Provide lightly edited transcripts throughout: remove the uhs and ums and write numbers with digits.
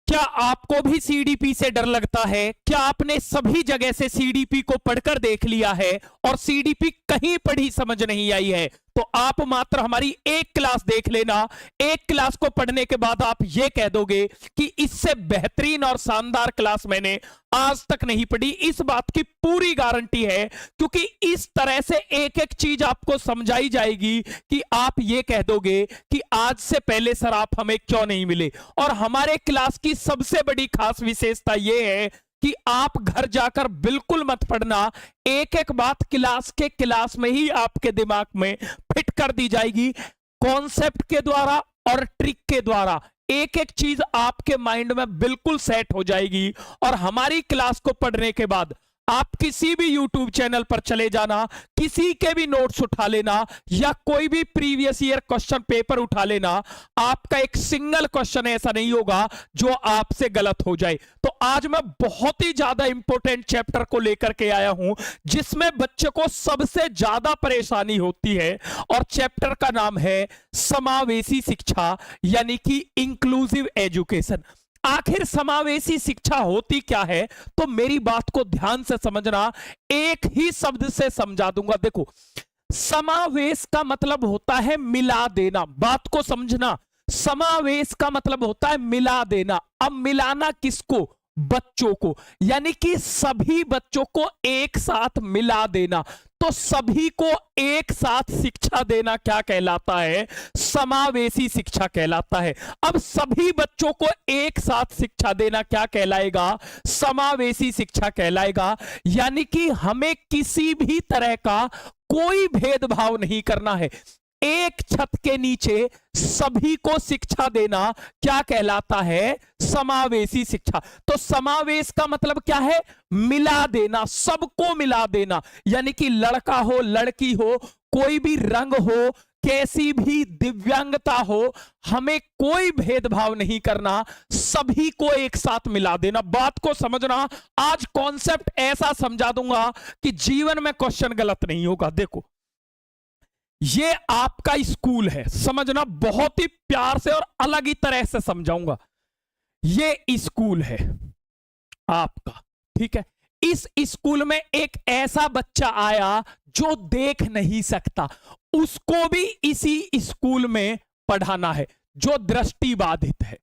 क्या आपको भी सीडीपी से डर लगता है? क्या आपने सभी जगह से सीडीपी को पढ़कर देख लिया है और सीडीपी कहीं पढ़ी समझ नहीं आई है? तो आप मात्र हमारी एक क्लास देख लेना। एक क्लास को पढ़ने के बाद आप यह कह दोगे कि इससे बेहतरीन और शानदार क्लास मैंने आज तक नहीं पढ़ी। इस बात की पूरी गारंटी है, क्योंकि इस तरह से एक एक चीज आपको समझाई जाएगी कि आप ये कह दोगे कि आज से पहले सर आप हमें क्यों नहीं मिले। और हमारे क्लास की सबसे बड़ी खास विशेषता यह है कि आप घर जाकर बिल्कुल मत पढ़ना, एक एक बात क्लास में ही आपके दिमाग में फिट कर दी जाएगी, कॉन्सेप्ट के द्वारा और ट्रिक के द्वारा एक एक चीज आपके माइंड में बिल्कुल सेट हो जाएगी। और हमारी क्लास को पढ़ने के बाद आप किसी भी YouTube चैनल पर चले जाना, किसी के भी नोट्स उठा लेना या कोई भी प्रीवियस ईयर क्वेश्चन पेपर उठा लेना, आपका एक सिंगल क्वेश्चन ऐसा नहीं होगा जो आपसे गलत हो जाए। तो आज मैं बहुत ही ज्यादा इंपॉर्टेंट चैप्टर को लेकर के आया हूं जिसमें बच्चे को सबसे ज्यादा परेशानी होती है, और चैप्टर का नाम है समावेशी शिक्षा यानी कि इंक्लूसिव एजुकेशन। आखिर समावेशी शिक्षा होती क्या है? तो मेरी बात को ध्यान से समझना, एक ही शब्द से समझा दूंगा। देखो, समावेश का मतलब होता है मिला देना। बात को समझना, समावेश का मतलब होता है मिला देना। अब मिलाना किसको? बच्चों को, यानी कि सभी बच्चों को एक साथ मिला देना। तो सभी को एक साथ शिक्षा देना क्या कहलाता है? समावेशी शिक्षा कहलाता है। अब सभी बच्चों को एक साथ शिक्षा देना क्या कहलाएगा? समावेशी शिक्षा कहलाएगा। यानी कि हमें किसी भी तरह का कोई भेदभाव नहीं करना है, एक छत के नीचे सभी को शिक्षा देना क्या कहलाता है? समावेशी शिक्षा। तो समावेश का मतलब क्या है? मिला देना, सबको मिला देना। यानी कि लड़का हो, लड़की हो, कोई भी रंग हो, कैसी भी दिव्यांगता हो, हमें कोई भेदभाव नहीं करना, सभी को एक साथ मिला देना। बात को समझना, आज कॉन्सेप्ट ऐसा समझा दूंगा कि जीवन में क्वेश्चन गलत नहीं होगा। देखो, ये आपका स्कूल है, समझना, बहुत ही प्यार से और अलग ही तरह से समझाऊंगा। ये स्कूल है आपका, ठीक है। इस स्कूल में एक ऐसा बच्चा आया जो देख नहीं सकता, उसको भी इसी स्कूल में पढ़ाना है जो दृष्टि बाधित है।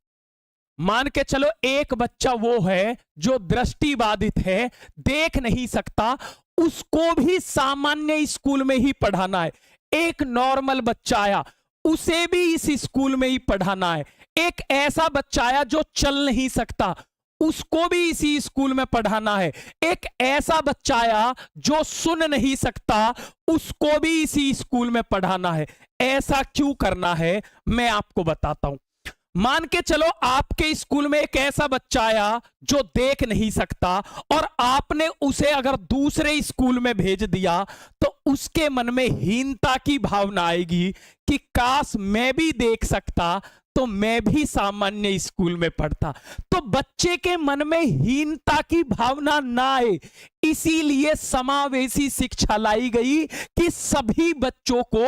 मान के चलो एक बच्चा वो है जो दृष्टि बाधित है, देख नहीं सकता, उसको भी सामान्य स्कूल में ही पढ़ाना है। एक नॉर्मल बच्चा आया, उसे भी इस स्कूल में ही पढ़ाना है। एक ऐसा बच्चा आया जो चल नहीं सकता, उसको भी इसी स्कूल में पढ़ाना है। एक ऐसा बच्चा आया जो सुन नहीं सकता, उसको भी इसी स्कूल में पढ़ाना है। ऐसा क्यों करना है मैं आपको बताता हूं। मान के चलो आपके स्कूल में एक ऐसा बच्चा आया जो देख नहीं सकता, और आपने उसे अगर दूसरे स्कूल में भेज दिया तो उसके मन में हीनता की भावना आएगी कि काश मैं भी देख सकता तो मैं भी सामान्य स्कूल में पढ़ता। तो बच्चे के मन में हीनता की भावना ना आए, इसीलिए समावेशी शिक्षा लाई गई कि सभी बच्चों को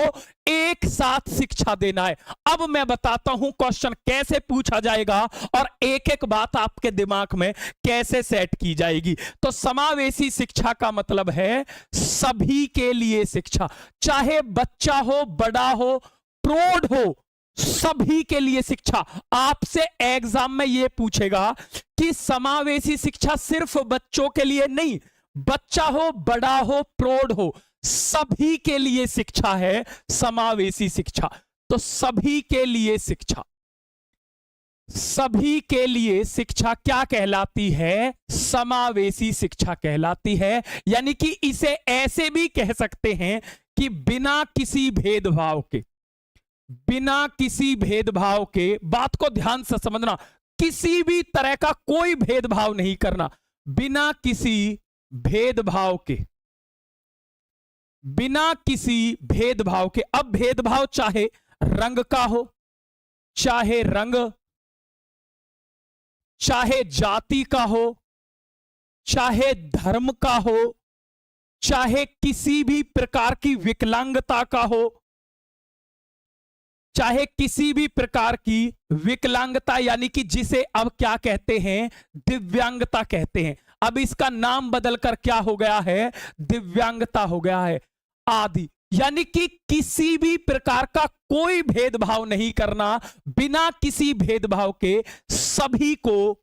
एक साथ शिक्षा देना है। अब मैं बताता हूं क्वेश्चन कैसे पूछा जाएगा और एक एक बात आपके दिमाग में कैसे सेट की जाएगी। तो समावेशी शिक्षा का मतलब है सभी के लिए शिक्षा, चाहे बच्चा हो, बड़ा हो, प्रौढ़ हो, सभी के लिए शिक्षा। आपसे एग्जाम में यह पूछेगा कि समावेशी शिक्षा सिर्फ बच्चों के लिए नहीं, बच्चा हो, बड़ा हो, प्रौढ़ हो, सभी के लिए शिक्षा है समावेशी शिक्षा। तो सभी के लिए शिक्षा, सभी के लिए शिक्षा क्या कहलाती है? समावेशी शिक्षा कहलाती है। यानी कि इसे ऐसे भी कह सकते हैं कि बिना किसी भेदभाव के, बिना किसी भेदभाव के, बात को ध्यान से समझना, किसी भी तरह का कोई भेदभाव नहीं करना, बिना किसी भेदभाव के, बिना किसी भेदभाव के। अब भेदभाव चाहे रंग का हो, चाहे रंग, चाहे जाति का हो, चाहे धर्म का हो, चाहे किसी भी प्रकार की विकलांगता का हो, चाहे किसी भी प्रकार की विकलांगता, यानी कि जिसे अब क्या कहते हैं, दिव्यांगता कहते हैं, अब इसका नाम बदलकर क्या हो गया है, दिव्यांगता हो गया है, आदि, यानी कि किसी भी प्रकार का कोई भेदभाव नहीं करना, बिना किसी भेदभाव के सभी को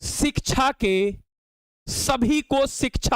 शिक्षा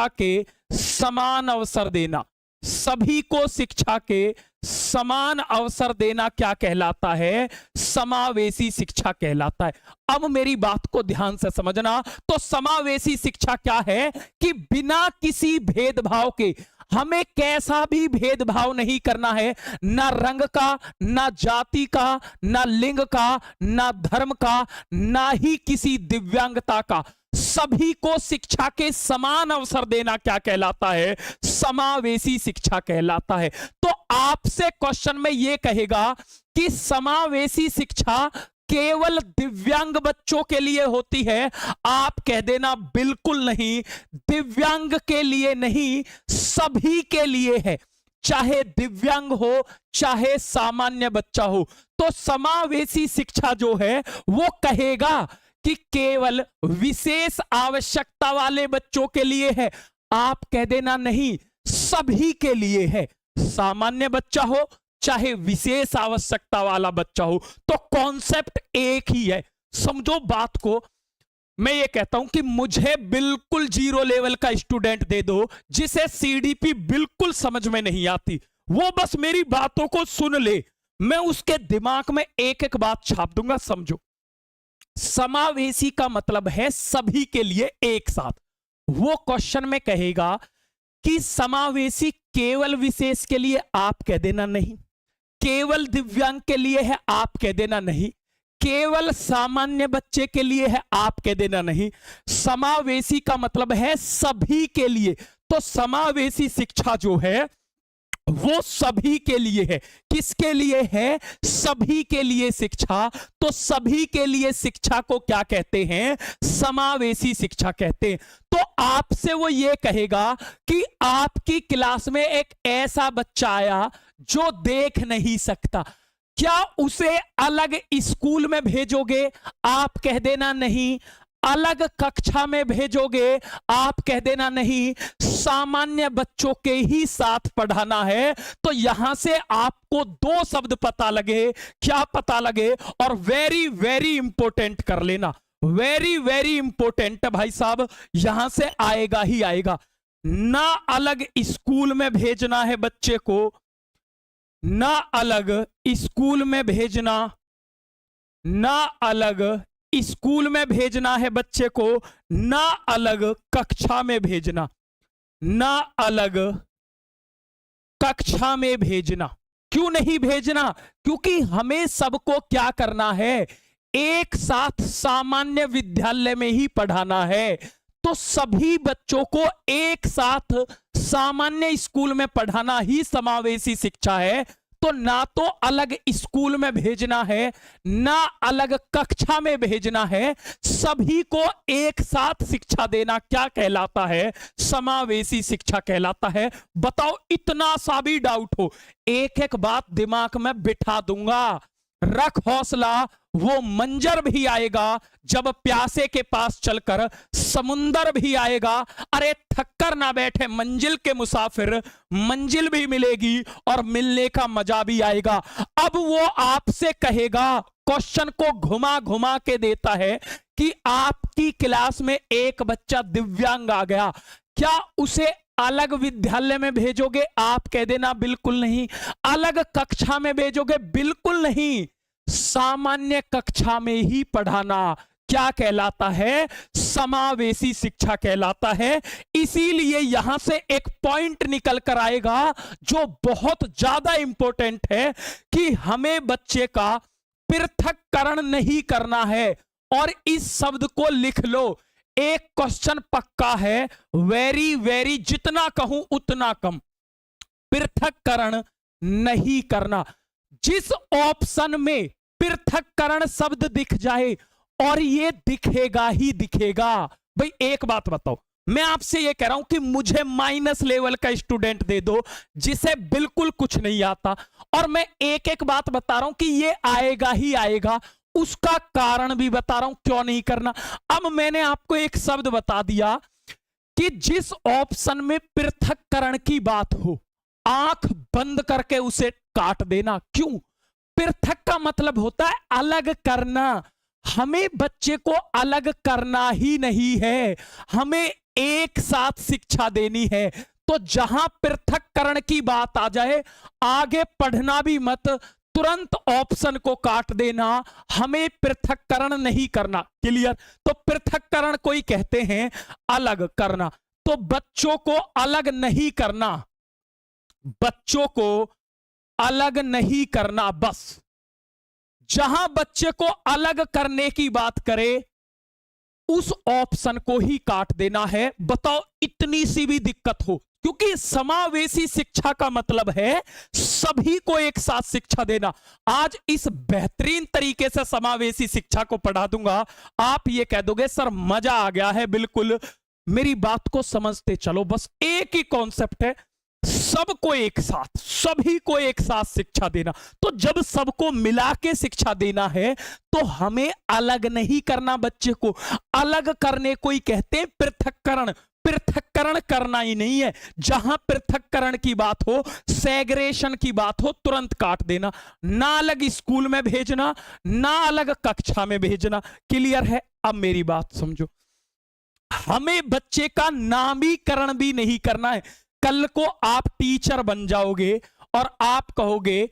के समान अवसर देना, सभी को शिक्षा के समान अवसर देना क्या कहलाता है, समावेशी शिक्षा कहलाता है। अब मेरी बात को ध्यान से समझना, तो समावेशी शिक्षा क्या है कि बिना किसी भेदभाव के, हमें कैसा भी भेदभाव नहीं करना है, ना रंग का, ना जाति का, ना लिंग का, ना धर्म का, ना ही किसी दिव्यांगता का, सभी को शिक्षा के समान अवसर देना क्या कहलाता है, समावेशी शिक्षा कहलाता है। तो आपसे क्वेश्चन में यह कहेगा कि समावेशी शिक्षा केवल दिव्यांग बच्चों के लिए होती है, आप कह देना बिल्कुल नहीं, दिव्यांग के लिए नहीं, सभी के लिए है, चाहे दिव्यांग हो चाहे सामान्य बच्चा हो। तो समावेशी शिक्षा जो है वो कहेगा कि केवल विशेष आवश्यकता वाले बच्चों के लिए है, आप कह देना नहीं, सभी के लिए है, सामान्य बच्चा हो चाहे विशेष आवश्यकता वाला बच्चा हो। तो कॉन्सेप्ट एक ही है, समझो बात को। मैं ये कहता हूं कि मुझे बिल्कुल 0 लेवल का स्टूडेंट दे दो जिसे सीडीपी बिल्कुल समझ में नहीं आती, वो बस मेरी बातों को सुन ले, मैं उसके दिमाग में एक एक बात छाप दूंगा। समझो, समावेशी का मतलब है सभी के लिए एक साथ। वो क्वेश्चन में कहेगा कि समावेशी केवल विशेष के लिए, आप कह देना नहीं, केवल दिव्यांग के लिए है, आप कह देना नहीं, केवल सामान्य बच्चे के लिए है, आप कह देना नहीं, समावेशी का मतलब है सभी के लिए। तो समावेशी शिक्षा जो है वो सभी के लिए है। किसके लिए है, सभी के लिए शिक्षा। तो सभी के लिए शिक्षा को क्या कहते हैं, समावेशी शिक्षा कहते हैं। तो आपसे वो ये कहेगा कि आपकी क्लास में एक ऐसा बच्चा आया जो देख नहीं सकता, क्या उसे अलग स्कूल में भेजोगे, आप कह देना नहीं, अलग कक्षा में भेजोगे, आप कह देना नहीं, सामान्य बच्चों के ही साथ पढ़ाना है। तो यहां से आपको 2 शब्द पता लगे, क्या पता लगे, और वेरी वेरी इंपॉर्टेंट कर लेना, वेरी वेरी इंपॉर्टेंट भाई साहब, यहां से आएगा ही आएगा। ना अलग स्कूल में भेजना है बच्चे को, ना अलग स्कूल में भेजना, ना अलग स्कूल में भेजना है बच्चे को, ना अलग कक्षा में भेजना, ना अलग कक्षा में भेजना। क्यों नहीं भेजना, क्योंकि हमें सबको क्या करना है, एक साथ सामान्य विद्यालय में ही पढ़ाना है। तो सभी बच्चों को एक साथ सामान्य स्कूल में पढ़ाना ही समावेशी शिक्षा है। तो ना तो अलग स्कूल में भेजना है, ना अलग कक्षा में भेजना है, सभी को एक साथ शिक्षा देना क्या कहलाता है, समावेशी शिक्षा कहलाता है। बताओ, इतना सा भी डाउट हो, एक एक बात दिमाग में बिठा दूंगा, रख हौसला, वो मंजर भी आएगा जब प्यासे के पास चलकर, समुंदर भी आएगा, अरे थक्कर ना बैठे मंजिल के मुसाफिर, मंजिल भी मिलेगी और मिलने का मजा भी आएगा। अब वो आपसे कहेगा, क्वेश्चन को घुमा घुमा के देता है कि आपकी क्लास में एक बच्चा दिव्यांग आ गया, क्या उसे अलग विद्यालय में भेजोगे, आप कह देना बिल्कुल नहीं, अलग कक्षा में भेजोगे, बिल्कुल नहीं, सामान्य कक्षा में ही पढ़ाना क्या कहलाता है, समावेशी शिक्षा कहलाता है। इसीलिए यहां से एक पॉइंट निकल कर आएगा जो बहुत ज्यादा इंपॉर्टेंट है कि हमें बच्चे का पृथक्करण नहीं करना है। और इस शब्द को लिख लो, एक क्वेश्चन पक्का है, वेरी वेरी, जितना कहूं उतना कम, पृथक्करण नहीं करना। जिस ऑप्शन में पृथक्करण शब्द दिख जाए, और ये दिखेगा ही दिखेगा। भाई एक बात बताओ, मैं आपसे यह कह रहा हूं कि मुझे माइनस लेवल का स्टूडेंट दे दो जिसे बिल्कुल कुछ नहीं आता, और मैं एक एक बात बता रहा हूं कि ये आएगा ही आएगा, उसका कारण भी बता रहा हूं क्यों नहीं करना। अब मैंने आपको एक शब्द बता दिया कि जिस ऑप्शन में पृथक्करण की बात हो, आंख बंद करके उसे काट देना। क्यों? पृथक का मतलब होता है अलग करना। हमें बच्चे को अलग करना ही नहीं है, हमें एक साथ शिक्षा देनी है। तो जहां पृथक्करण की बात आ जाए, आगे पढ़ना भी मत, तुरंत ऑप्शन को काट देना। हमें पृथक्करण नहीं करना। क्लियर? तो पृथक्करण कोई कहते हैं अलग करना, तो बच्चों को अलग नहीं करना, बच्चों को अलग नहीं करना। बस जहां बच्चे को अलग करने की बात करे उस ऑप्शन को ही काट देना है। बताओ, इतनी सी भी दिक्कत हो? क्योंकि समावेशी शिक्षा का मतलब है सभी को एक साथ शिक्षा देना। आज इस बेहतरीन तरीके से समावेशी शिक्षा को पढ़ा दूंगा, आप ये कह दोगे सर मजा आ गया है। बिल्कुल, मेरी बात को समझते चलो। बस एक ही कॉन्सेप्ट है, सबको एक साथ, सभी को एक साथ शिक्षा देना। तो जब सबको मिला के शिक्षा देना है तो हमें अलग नहीं करना। बच्चे को अलग करने को ही कहते हैं पृथक्करण। पृथक्करण करना ही नहीं है। जहां पृथक्करण की बात हो, सेग्रेशन की बात हो, तुरंत काट देना। ना अलग स्कूल में भेजना, ना अलग कक्षा में भेजना। क्लियर है? अब मेरी बात समझो, हमें बच्चे का नामीकरण भी नहीं करना है। कल को आप टीचर बन जाओगे और आप कहोगे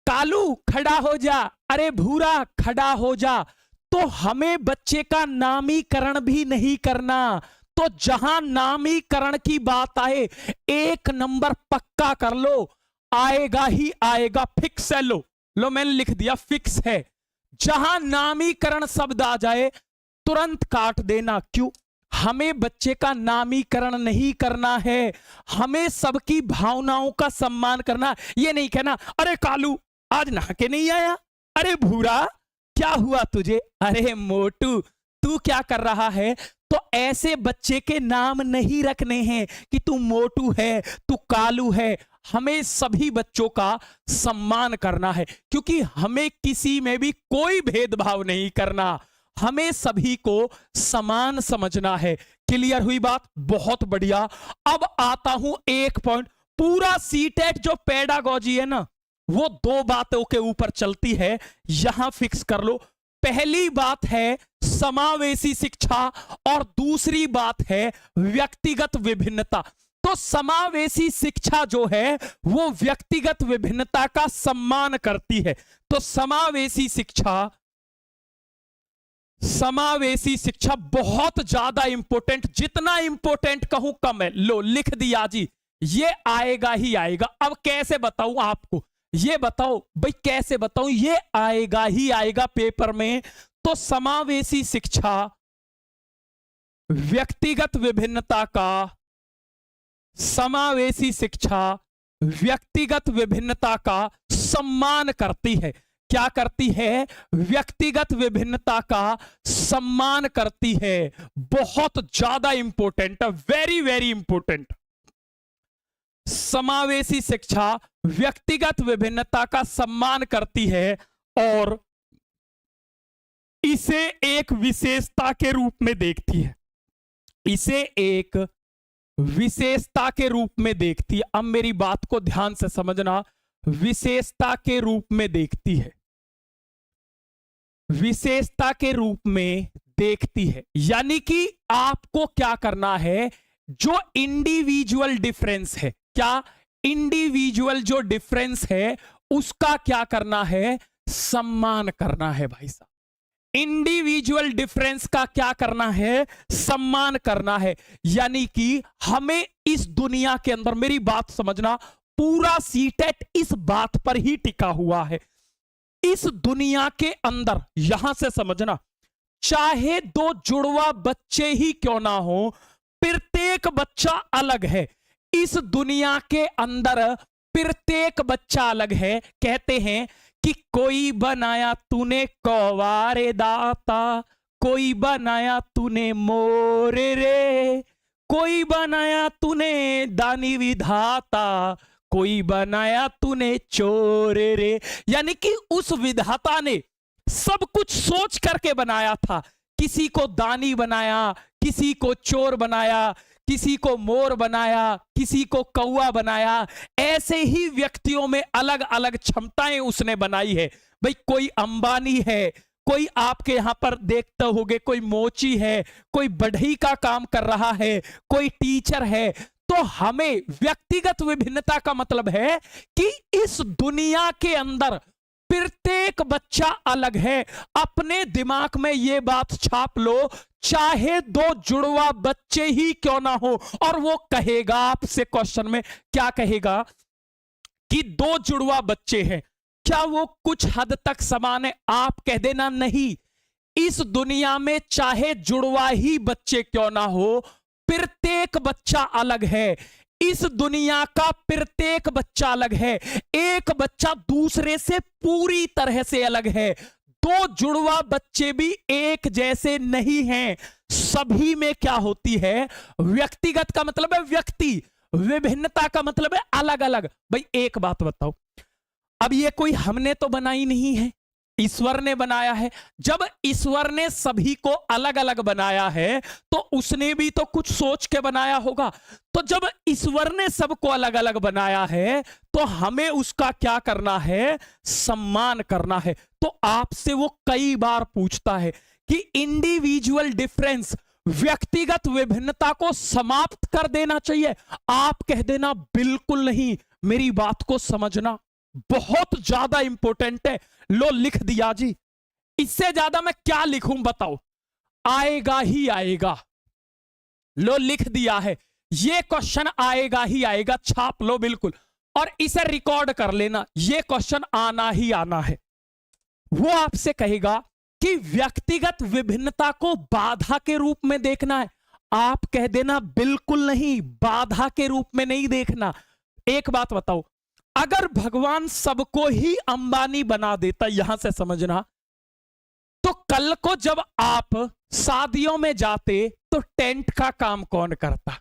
कालू खड़ा हो जा, अरे भूरा खड़ा हो जा, तो हमें बच्चे का नामीकरण भी नहीं करना। तो जहां नामीकरण की बात आए, एक नंबर पक्का कर लो, आएगा ही आएगा। फिक्स है। लो मैंने लिख दिया, फिक्स है। जहां नामीकरण शब्द आ जाए तुरंत काट देना। क्यों? हमें बच्चे का नामीकरण नहीं करना है, हमें सबकी भावनाओं का सम्मान करना। ये नहीं कहना अरे कालू आज नहा के नहीं आया, अरे भूरा क्या हुआ तुझे, अरे मोटू तू क्या कर रहा है। तो ऐसे बच्चे के नाम नहीं रखने हैं कि तू मोटू है, तू कालू है। हमें सभी बच्चों का सम्मान करना है, क्योंकि हमें किसी में भी कोई भेदभाव नहीं करना, हमें सभी को समान समझना है। क्लियर हुई बात? बहुत बढ़िया। अब आता हूं एक पॉइंट। पूरा सीटेट जो पेडागोजी है ना, वो दो बातों के ऊपर चलती है, यहां फिक्स कर लो। पहली बात है समावेशी शिक्षा और दूसरी बात है व्यक्तिगत विभिन्नता। तो समावेशी शिक्षा जो है वो व्यक्तिगत विभिन्नता का सम्मान करती है। तो समावेशी शिक्षा बहुत ज्यादा इंपॉर्टेंट, जितना इंपॉर्टेंट कहूं कम है। लो लिख दिया जी, ये आएगा ही आएगा। अब कैसे बताऊं आपको, ये बताओ भाई कैसे बताऊं, ये आएगा ही आएगा पेपर में। तो समावेशी शिक्षा व्यक्तिगत विभिन्नता का, समावेशी शिक्षा व्यक्तिगत विभिन्नता का सम्मान करती है। क्या करती है? व्यक्तिगत विभिन्नता का सम्मान करती है। बहुत ज्यादा इंपॉर्टेंट है, वेरी वेरी इंपॉर्टेंट। समावेशी शिक्षा व्यक्तिगत विभिन्नता का सम्मान करती है और इसे एक विशेषता के रूप में देखती है, इसे एक विशेषता के रूप में देखती है। अब मेरी बात को ध्यान से समझना, विशेषता के रूप में देखती है, विशेषता के रूप में देखती है। यानी कि आपको क्या करना है, जो इंडिविजुअल डिफरेंस है, क्या इंडिविजुअल जो डिफरेंस है उसका क्या करना है? सम्मान करना है भाई साहब। इंडिविजुअल डिफरेंस का क्या करना है? सम्मान करना है। यानी कि हमें इस दुनिया के अंदर, मेरी बात समझना, पूरा सीटेट इस बात पर ही टिका हुआ है। इस दुनिया के अंदर, यहां से समझना, चाहे दो जुड़वा बच्चे ही क्यों ना हो, प्रत्येक बच्चा अलग है। इस दुनिया के अंदर प्रत्येक बच्चा अलग है। कहते हैं कि कोई बनाया तूने कौवा रे दाता, कोई बनाया तूने मोर रे, कोई बनाया तूने दानी विधाता, कोई बनाया तूने चोर रे। यानी कि उस विधाता ने सब कुछ सोच करके बनाया था। किसी को दानी बनाया, किसी को चोर बनाया, किसी को मोर बनाया, किसी को कौवा बनाया। ऐसे ही व्यक्तियों में अलग अलग क्षमताएं उसने बनाई है। भाई कोई अंबानी है, कोई आपके यहां पर देखते होगे कोई मोची है, कोई बढ़ई का काम कर रहा है, कोई टीचर है। तो हमें व्यक्तिगत विभिन्नता का मतलब है कि इस दुनिया के अंदर प्रत्येक बच्चा अलग है। अपने दिमाग में यह बात छाप लो, चाहे दो जुड़वा बच्चे ही क्यों ना हो, और वो कहेगा आपसे क्वेश्चन में क्या कहेगा कि दो जुड़वा बच्चे हैं, क्या वो कुछ हद तक समान है? आप कह देना नहीं। इस दुनिया में चाहे जुड़वा ही बच्चे क्यों ना हो, प्रत्येक बच्चा अलग है। इस दुनिया का प्रत्येक बच्चा अलग है। एक बच्चा दूसरे से पूरी तरह से अलग है। दो जुड़वा बच्चे भी एक जैसे नहीं हैं। सभी में क्या होती है? व्यक्तिगत का मतलब है व्यक्ति, विभिन्नता का मतलब है अलग अलग। भाई एक बात बताओ, अब ये कोई हमने तो बनाई नहीं है, ईश्वर ने बनाया है। जब ईश्वर ने सभी को अलग अलग बनाया है तो उसने भी तो कुछ सोच के बनाया होगा। तो जब ईश्वर ने सबको अलग अलग बनाया है तो हमें उसका क्या करना है? सम्मान करना है। तो आपसे वो कई बार पूछता है कि इंडिविजुअल डिफरेंस, व्यक्तिगत विभिन्नता को समाप्त कर देना चाहिए। आप कह देना बिल्कुल नहीं। मेरी बात को समझना बहुत ज्यादा इंपॉर्टेंट है। लो लिख दिया जी। इससे ज्यादा मैं क्या लिखूं बताओ? आएगा ही आएगा। लो लिख दिया है, ये क्वेश्चन आएगा ही आएगा। छाप लो बिल्कुल और इसे रिकॉर्ड कर लेना। ये क्वेश्चन आना ही आना है। वो आपसे कहेगा कि व्यक्तिगत विभिन्नता को बाधा के रूप में देखना है। आप कह देना बिल्कुल नहीं, बाधा के रूप में नहीं देखना। एक बात बताओ, अगर भगवान सबको ही अंबानी बना देता, यहां से समझना, तो कल को जब आप शादियों में जाते तो टेंट का काम कौन करता?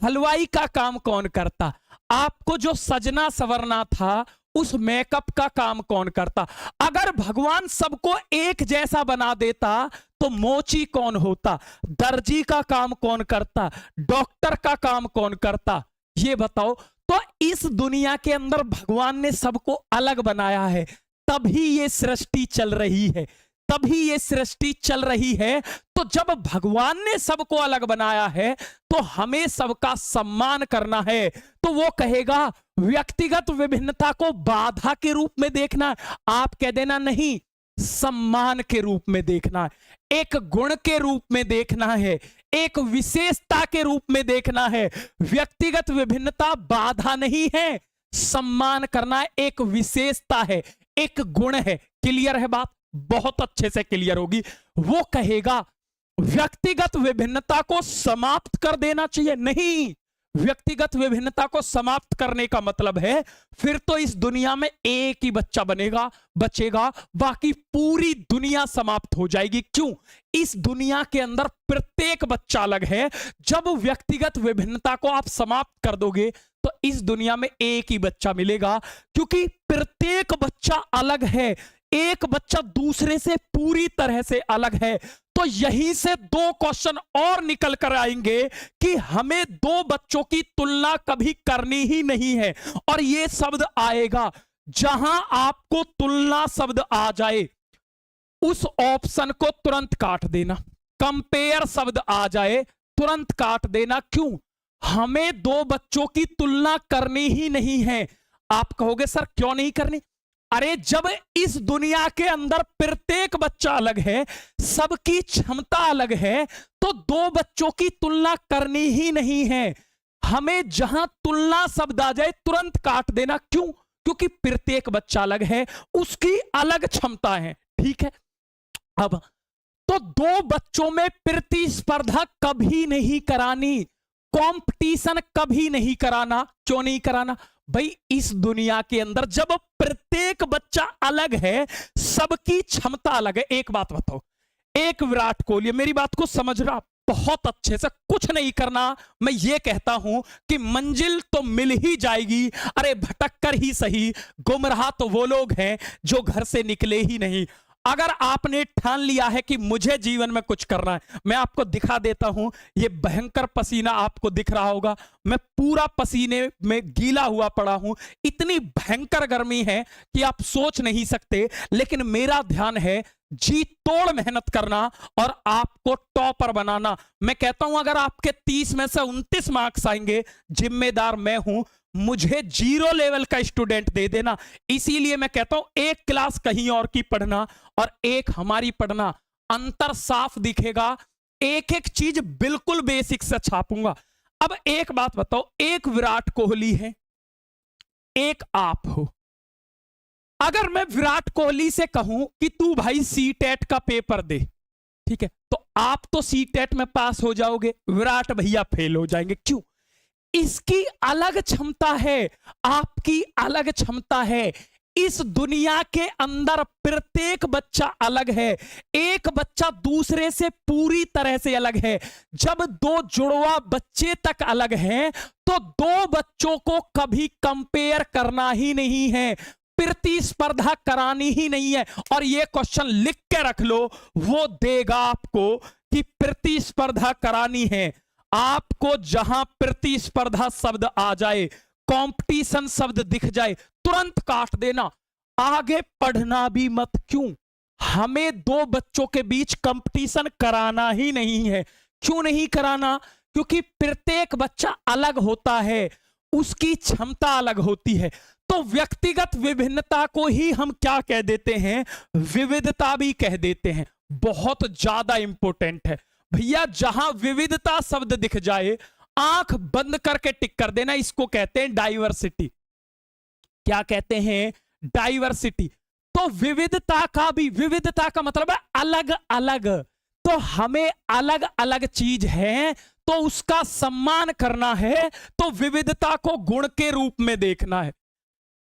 हलवाई का काम कौन करता? आपको जो सजना संवरना था उस मेकअप का काम कौन करता? अगर भगवान सबको एक जैसा बना देता तो मोची कौन होता? दर्जी का काम कौन करता? डॉक्टर का काम कौन करता? ये बताओ। तो इस दुनिया के अंदर भगवान ने सबको अलग बनाया है, तभी ये सृष्टि चल रही है, तभी ये सृष्टि चल रही है। तो जब भगवान ने सबको अलग बनाया है तो हमें सबका सम्मान करना है। तो वो कहेगा व्यक्तिगत विभिन्नता को बाधा के रूप में देखना है। आप कह देना नहीं, सम्मान के रूप में देखना है, एक गुण के रूप में देखना है, एक विशेषता के रूप में देखना है। व्यक्तिगत विभिन्नता बाधा नहीं है, सम्मान करना एक विशेषता है, एक गुण है। क्लियर है बात? बहुत अच्छे से क्लियर होगी। वो कहेगा व्यक्तिगत विभिन्नता को समाप्त कर देना चाहिए। नहीं, व्यक्तिगत विभिन्नता को समाप्त करने का मतलब है फिर तो इस दुनिया में एक ही बच्चा बचेगा, बाकी पूरी दुनिया समाप्त हो जाएगी। क्यों? इस दुनिया के अंदर प्रत्येक बच्चा अलग है। जब व्यक्तिगत विभिन्नता को आप समाप्त कर दोगे तो इस दुनिया में एक ही बच्चा मिलेगा, क्योंकि प्रत्येक बच्चा अलग है। एक बच्चा दूसरे से पूरी तरह से अलग है। तो यहीं से दो क्वेश्चन और निकल कर आएंगे कि हमें दो बच्चों की तुलना कभी करनी ही नहीं है। और यह शब्द आएगा, जहां आपको तुलना शब्द आ जाए उस ऑप्शन को तुरंत काट देना। कंपेयर शब्द आ जाए तुरंत काट देना। क्यों? हमें दो बच्चों की तुलना करनी ही नहीं है। आप कहोगे सर क्यों नहीं करनी? अरे जब इस दुनिया के अंदर प्रत्येक बच्चा अलग है, सबकी क्षमता अलग है, तो दो बच्चों की तुलना करनी ही नहीं है। हमें जहां तुलना शब्द आ जाए तुरंत काट देना। क्यों? क्योंकि प्रत्येक बच्चा अलग है, उसकी अलग क्षमता है। ठीक है। अब तो दो बच्चों में प्रतिस्पर्धा कभी नहीं करानी, कंपटीशन कभी नहीं कराना। क्यों नहीं कराना? भाई इस दुनिया के अंदर जब प्रत्येक बच्चा अलग है, सबकी क्षमता अलग है। एक बात बताओ, एक विराट कोहली, मेरी बात को समझ रहा, बहुत अच्छे से, कुछ नहीं करना। मैं ये कहता हूं कि मंजिल तो मिल ही जाएगी। अरे भटक कर ही सही, गुमराह तो वो लोग हैं जो घर से निकले ही नहीं। अगर आपने ठान लिया है कि मुझे जीवन में कुछ करना है, मैं आपको दिखा देता हूं। ये भयंकर पसीना आपको दिख रहा होगा, मैं पूरा पसीने में गीला हुआ पड़ा हूं। इतनी भयंकर गर्मी है कि आप सोच नहीं सकते। लेकिन मेरा ध्यान है जी तोड़ मेहनत करना और आपको टॉपर बनाना। मैं कहता हूं अगर आपके 30 में से 29 मार्क्स आएंगे, जिम्मेदार मैं हूं। मुझे 0 लेवल का स्टूडेंट दे देना। इसीलिए मैं कहता हूं एक क्लास कहीं और की पढ़ना और एक हमारी पढ़ना, अंतर साफ दिखेगा। एक एक चीज बिल्कुल बेसिक से छापूंगा। अब एक बात बताओ, एक विराट कोहली है, एक आप हो। अगर मैं विराट कोहली से कहूं कि तू भाई सीटेट का पेपर दे, ठीक है, तो आप तो सीटेट में पास हो जाओगे, विराट भैया फेल हो जाएंगे। क्यों? इसकी अलग क्षमता है, आपकी अलग क्षमता है। इस दुनिया के अंदर प्रत्येक बच्चा अलग है। एक बच्चा दूसरे से पूरी तरह से अलग है। जब 2 जुड़वा बच्चे तक अलग हैं, तो 2 बच्चों को कभी कंपेयर करना ही नहीं है, प्रतिस्पर्धा करानी ही नहीं है। और ये क्वेश्चन लिख के रख लो, वो देगा आपको कि प्रतिस्पर्धा करानी है। आपको जहां प्रतिस्पर्धा शब्द आ जाए, कंपटीशन शब्द दिख जाए, तुरंत काट देना, आगे पढ़ना भी मत। क्यों? हमें 2 बच्चों के बीच कंपटीशन कराना ही नहीं है। क्यों नहीं कराना? क्योंकि प्रत्येक बच्चा अलग होता है, उसकी क्षमता अलग होती है। तो व्यक्तिगत विभिन्नता को ही हम क्या कह देते हैं? विविधता भी कह देते हैं। बहुत ज्यादा इंपॉर्टेंट है भैया। जहां विविधता शब्द दिख जाए, आंख बंद करके टिक कर देना। इसको कहते हैं डाइवर्सिटी। क्या कहते हैं? डाइवर्सिटी। तो विविधता का भी, विविधता का मतलब है अलग अलग। तो हमें अलग अलग चीज है तो उसका सम्मान करना है। तो विविधता को गुण के रूप में देखना है।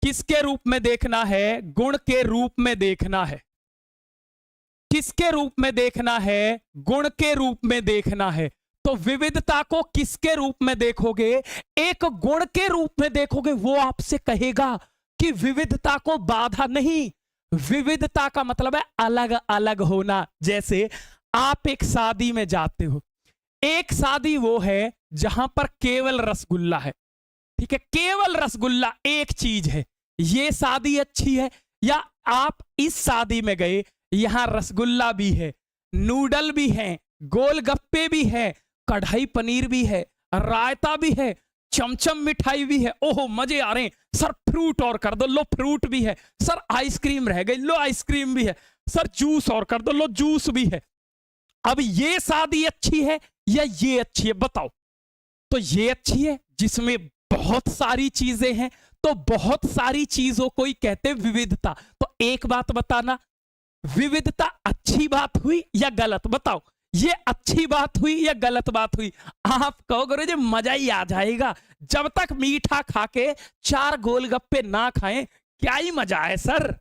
किसके रूप में देखना है? गुण के रूप में देखना है। किसके रूप में देखना है? गुण के रूप में देखना है। तो विविधता को किसके रूप में देखोगे? एक गुण के रूप में देखोगे। वो आपसे कहेगा कि विविधता को बाधा नहीं। विविधता का मतलब है अलग अलग होना। जैसे आप एक शादी में जाते हो, एक शादी वो है जहां पर केवल रसगुल्ला है, ठीक है, केवल रसगुल्ला एक चीज है। ये शादी अच्छी है? या आप इस शादी में गए, यहां रसगुल्ला भी है, नूडल भी है, गोलगप्पे भी है, कढ़ाई पनीर भी है, रायता भी है, चमचम मिठाई भी है। ओहो मजे आ रहे हैं सर, फ्रूट और कर दो, लो फ्रूट भी है। सर आइसक्रीम रह गई, लो आइसक्रीम भी है। सर जूस और कर दो, लो जूस भी है। अब ये शादी अच्छी है या ये अच्छी है? बताओ। तो ये अच्छी है जिसमें बहुत सारी चीजें हैं। तो बहुत सारी चीजों को ही कहते हैं विविधता। तो एक बात बताना, विविधता अच्छी बात हुई या गलत? बताओ, ये अच्छी बात हुई या गलत बात हुई? आप कहोगे जी मजा ही आ जाएगा, जब तक मीठा खा के 4 गोलगप्पे ना खाएं क्या ही मजा है सर।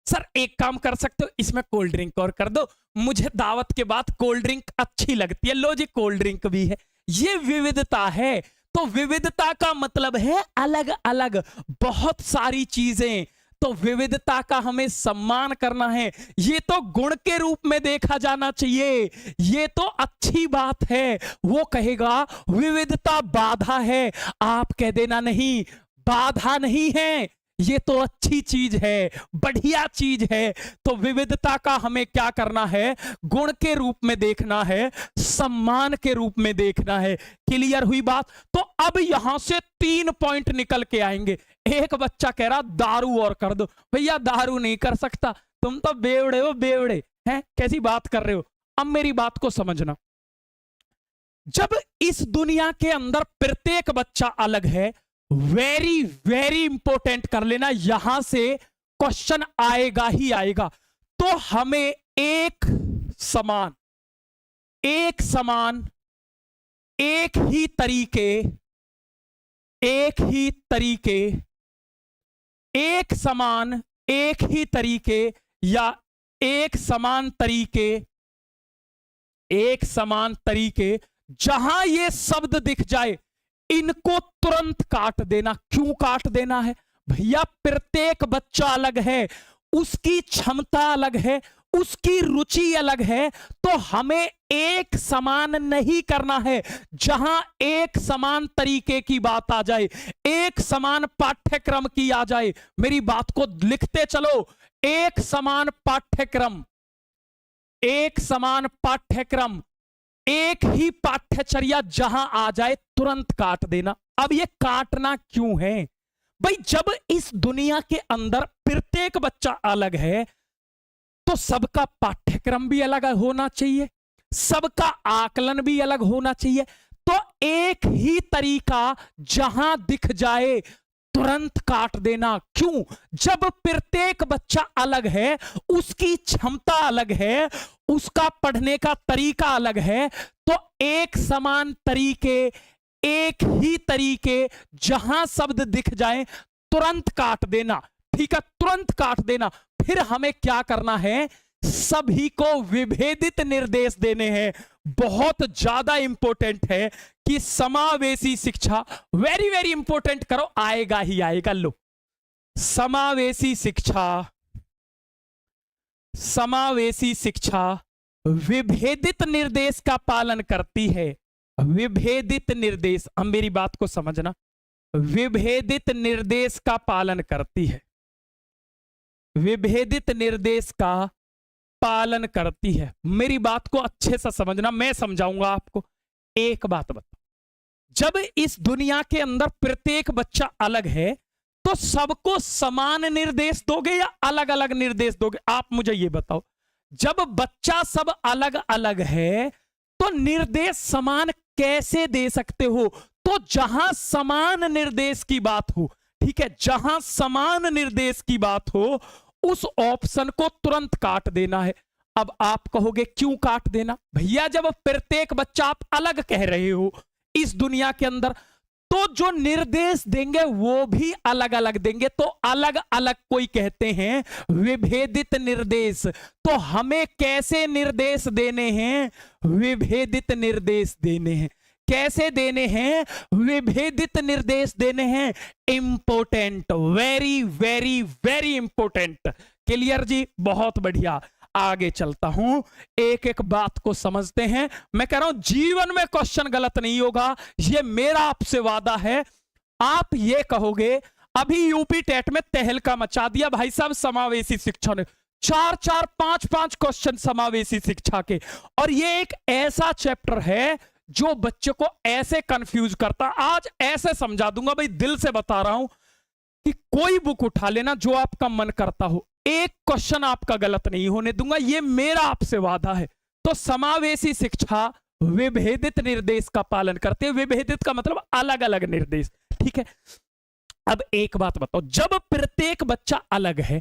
सर एक काम कर सकते हो, इसमें कोल्ड ड्रिंक और कर दो, मुझे दावत के बाद कोल्ड ड्रिंक अच्छी लगती है, लो जी कोल्ड ड्रिंक भी है। ये विविधता है। तो विविधता का मतलब है अलग अलग, बहुत सारी चीजें। तो विविधता का हमें सम्मान करना है। ये तो गुण के रूप में देखा जाना चाहिए, ये तो अच्छी बात है। वो कहेगा विविधता बाधा है, आप कह देना नहीं, बाधा नहीं है, ये तो अच्छी चीज है, बढ़िया चीज है। तो विविधता का हमें क्या करना है? गुण के रूप में देखना है, सम्मान के रूप में देखना है। क्लियर हुई बात? तो अब यहां से 3 पॉइंट निकल के आएंगे। एक बच्चा कह रहा दारू और कर दो। भैया दारू नहीं कर सकता, तुम तो बेवड़े हो, बेवड़े हैं, कैसी बात कर रहे हो? अब मेरी बात को समझना, जब इस दुनिया के अंदर प्रत्येक बच्चा अलग है, वेरी वेरी इंपॉर्टेंट कर लेना, यहां से क्वेश्चन आएगा ही आएगा। तो हमें एक समान, एक ही तरीके, एक समान, एक ही तरीके या एक समान तरीके एक समान तरीके, जहां ये शब्द दिख जाए इनको तुरंत काट देना। क्यों काट देना है भैया? प्रत्येक बच्चा अलग है, उसकी क्षमता अलग है, उसकी रुचि अलग है, तो हमें एक समान नहीं करना है। जहां एक समान तरीके की बात आ जाए, एक समान पाठ्यक्रम की आ जाए, मेरी बात को लिखते चलो, एक समान पाठ्यक्रम, एक समान पाठ्यक्रम, एक ही पाठ्यचर्या जहां आ जाए तुरंत काट देना। अब ये काटना क्यों है भाई? जब इस दुनिया के अंदर प्रत्येक बच्चा अलग है तो सबका पाठ्यक्रम भी अलग होना चाहिए, सबका आकलन भी अलग होना चाहिए। तो एक ही तरीका जहां दिख जाए तुरंत काट देना। क्यों? जब प्रत्येक बच्चा अलग है, उसकी क्षमता अलग है, उसका पढ़ने का तरीका अलग है, तो एक समान तरीके, एक ही तरीके जहां शब्द दिख जाए तुरंत काट देना। ठीक है, तुरंत काट देना। फिर हमें क्या करना है? सभी को विभेदित निर्देश देने हैं। बहुत ज्यादा इंपॉर्टेंट है कि समावेशी शिक्षा, वेरी वेरी इंपॉर्टेंट करो, आएगा ही आएगा। लो, समावेशी शिक्षा, समावेशी शिक्षा विभेदित निर्देश का पालन करती है। विभेदित निर्देश, अब मेरी बात को समझना, विभेदित निर्देश का पालन करती है, विभेदित निर्देश का पालन करती है। मेरी बात को अच्छे से समझना, मैं समझाऊंगा आपको। एक बात बताओ, जब इस दुनिया के अंदर प्रत्येक बच्चा अलग है तो सबको समान निर्देश दोगे या अलग अलग निर्देश दोगे? आप मुझे ये बताओ। जब बच्चा सब अलग अलग है तो निर्देश समान कैसे दे सकते हो? तो जहां समान निर्देश की बात हो, ठीक है, जहां समान निर्देश की बात हो, उस ऑप्शन को तुरंत काट देना है। अब आप कहोगे क्यों काट देना? भैया जब प्रत्येक बच्चा आप अलग कह रहे हो इस दुनिया के अंदर, तो जो निर्देश देंगे वो भी अलग अलग देंगे। तो अलग अलग कोई कहते हैं विभेदित निर्देश। तो हमें कैसे निर्देश देने हैं? विभेदित निर्देश देने हैं। कैसे देने हैं? विभेदित निर्देश देने हैं। Important, very very very important. Clear जी? बहुत बढ़िया। आगे चलता हूं, एक एक बात को समझते हैं। मैं कह रहा हूं जीवन में क्वेश्चन गलत नहीं होगा, ये मेरा आपसे वादा है। आप ये कहोगे अभी यूपी टेट में तहलका मचा दिया भाई साहब समावेशी शिक्षा ने, 4-4, 5-5 क्वेश्चन समावेशी शिक्षा के। और ये एक ऐसा चैप्टर है जो बच्चे को ऐसे कंफ्यूज करता। आज ऐसे समझा दूंगा भाई, दिल से बता रहा हूं कि कोई बुक उठा लेना जो आपका मन करता हो, एक क्वेश्चन आपका गलत नहीं होने दूंगा, ये मेरा आपसे वादा है। तो समावेशी शिक्षा विभेदित निर्देश का पालन करते हैं। विभेदित का मतलब अलग अलग निर्देश, ठीक है। अब एक बात बताओ, जब प्रत्येक बच्चा अलग है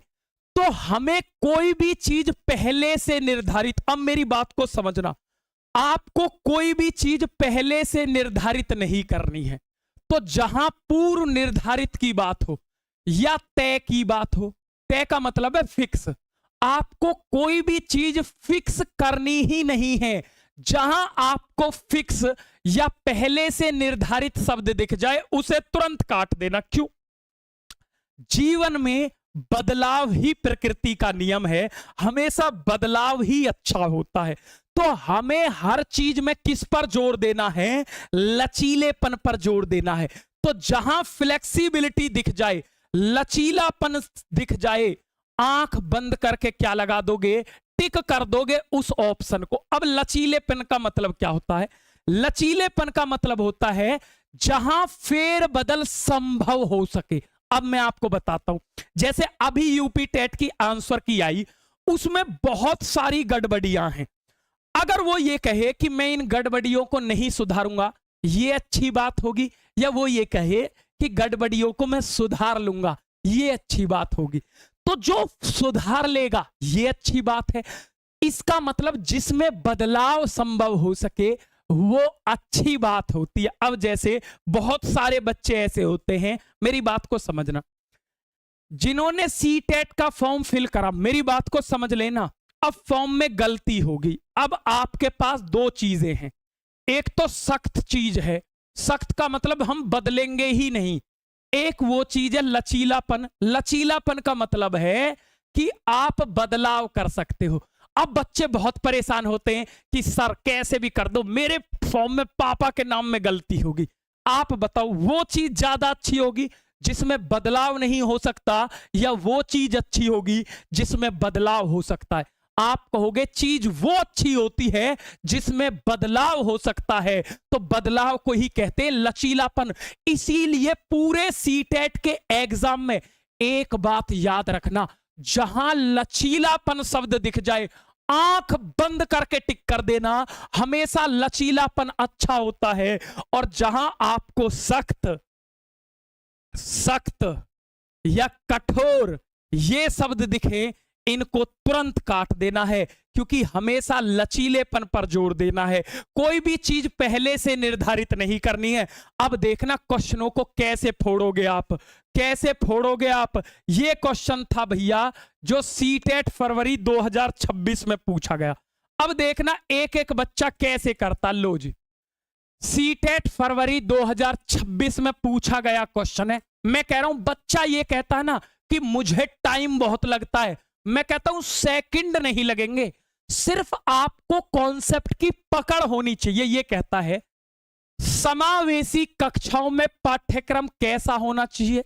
तो हमें कोई भी चीज पहले से निर्धारित, अब मेरी बात को समझना, आपको कोई भी चीज पहले से निर्धारित नहीं करनी है। तो जहां पूर्व निर्धारित की बात हो या तय की बात हो, तय का मतलब है फिक्स, आपको कोई भी चीज फिक्स करनी ही नहीं है। जहां आपको फिक्स या पहले से निर्धारित शब्द दिख जाए उसे तुरंत काट देना। क्यों? जीवन में बदलाव ही प्रकृति का नियम है, हमेशा बदलाव ही अच्छा होता है। तो हमें हर चीज में किस पर जोर देना है? लचीलेपन पर जोर देना है। तो जहां फ्लेक्सिबिलिटी दिख जाए, लचीलापन दिख जाए, आंख बंद करके क्या लगा दोगे? टिक कर दोगे उस ऑप्शन को। अब लचीलेपन का मतलब क्या होता है? लचीलेपन का मतलब होता है जहां फेरबदल संभव हो सके। अब मैं आपको बताता हूं, जैसे अभी यूपी टेट की आंसर की आई, उसमें बहुत सारी गड़बड़ियां हैं। अगर वो ये कहे कि मैं इन गड़बड़ियों को नहीं सुधारूंगा, ये अच्छी बात होगी, या वो ये कहे कि गड़बड़ियों को मैं सुधार लूंगा, ये अच्छी बात होगी। तो जो सुधार लेगा ये अच्छी बात है। इसका मतलब जिसमें बदलाव संभव हो सके वो अच्छी बात होती है। अब जैसे बहुत सारे बच्चे ऐसे होते हैं, मेरी बात को समझना, जिन्होंने सीटेट का फॉर्म फिल करा, मेरी बात को समझ लेना। अब फॉर्म में गलती होगी। अब आपके पास दो चीजें हैं, एक तो सख्त चीज है, सख्त का मतलब हम बदलेंगे ही नहीं, एक वो चीज है लचीलापन। लचीलापन का मतलब है कि आप बदलाव कर सकते हो। अब बच्चे बहुत परेशान होते हैं कि सर कैसे भी कर दो, मेरे फॉर्म में पापा के नाम में गलती होगी। आप बताओ वो चीज ज्यादा अच्छी होगी जिसमें बदलाव नहीं हो सकता, या वो चीज अच्छी होगी जिसमें बदलाव हो सकता है? आप कहोगे चीज वो अच्छी होती है जिसमें बदलाव हो सकता है, तो बदलाव को ही कहते हैं लचीलापन। इसीलिए पूरे सीटेट के एग्जाम में एक बात याद रखना, जहां लचीलापन शब्द दिख जाए आंख बंद करके टिक कर देना, हमेशा लचीलापन अच्छा होता है। और जहां आपको सख्त या कठोर ये शब्द दिखे, इनको तुरंत काट देना है, क्योंकि हमेशा लचीलेपन पर जोर देना है। कोई भी चीज पहले से निर्धारित नहीं करनी है। अब देखना क्वेश्चनों को कैसे फोड़ोगे आप, कैसे फोड़ोगे आप। ये क्वेश्चन था भैया जो सीटेट फरवरी 2026 में पूछा गया। अब देखना एक एक बच्चा कैसे करता। लो जी, सीटेट फरवरी 2026 में पूछा गया क्वेश्चन है। मैं कह रहा हूं बच्चा ये कहता है ना कि मुझे टाइम बहुत लगता है, मैं कहता हूं सेकंड नहीं लगेंगे, सिर्फ आपको कॉन्सेप्ट की पकड़ होनी चाहिए। ये कहता है समावेशी कक्षाओं में पाठ्यक्रम कैसा होना चाहिए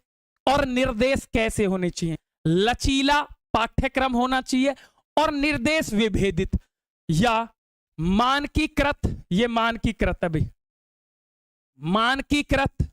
और निर्देश कैसे होने चाहिए। लचीला पाठ्यक्रम होना चाहिए और निर्देश विभेदित या मानकीकृत। ये मानकीकृत है भाई, मानकीकृत